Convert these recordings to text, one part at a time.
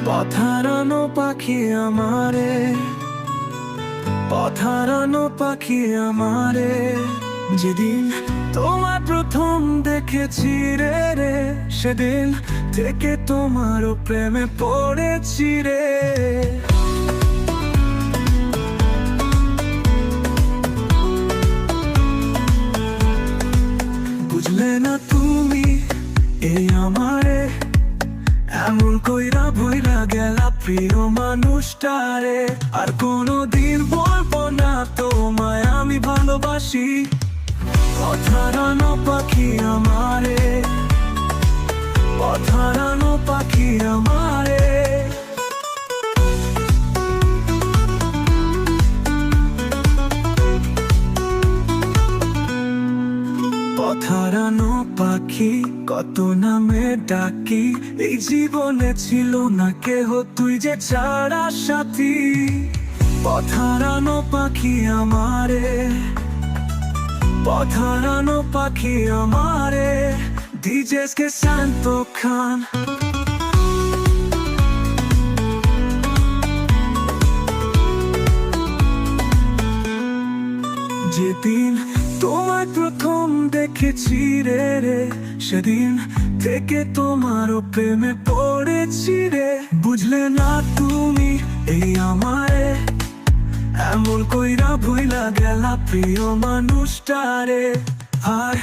পথহারানো পাখি আমারে, পথহারানো পাখি আমারে, যেদিন তোমার প্রথম দেখেছি রে, সেদিন থেকে তোমার প্রেমে পড়েছি রে। বুঝলে না তুমি এই আমারে, এমন কইরা ভইরা গেলা প্রিয় মানুষটারে। আর কোনোদিন বলবো না তোমায় আমি ভালোবাসি। পথহারানো পাখি আমারে, পথহারানো পাখি আমারে। পথহারানো পাখি কত নামে ডাকি, এই জীবনে ছিল না কেহ তুই যে ছাড়া সাথী। পথহারানো পাখি আমারে, পথহারানো পাখি আমারে, ডিজে শান্ত খান। যেদিন তোমায় প্রথম দেখেছি রে, সেদিন থেকে তোমার প্রেমে পড়েছি রে। বুঝলে না তুমি এই আমারে, এমন কইরা ভুইলা গেলা প্রিয় মানুষটারে। আর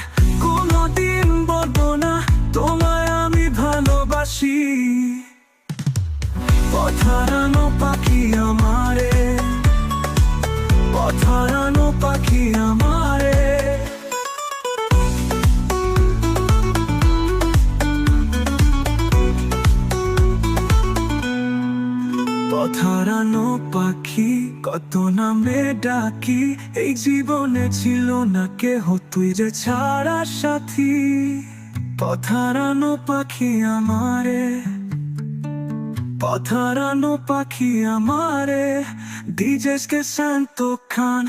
কোনোদিন বলবো না তোমায় আমি ভালোবাসি। পথহারানো পাখি আমারে, পথহারানো পাখি আমারে। পথহারানো পাখি কত নামে ডাকি, এই জীবনে ছিল না কেহ তুই যে ছাড়া সাথী। পথহারানো পাখি আমারে, পথহারানো পাখি আমারে, ডিজে শান্ত খান।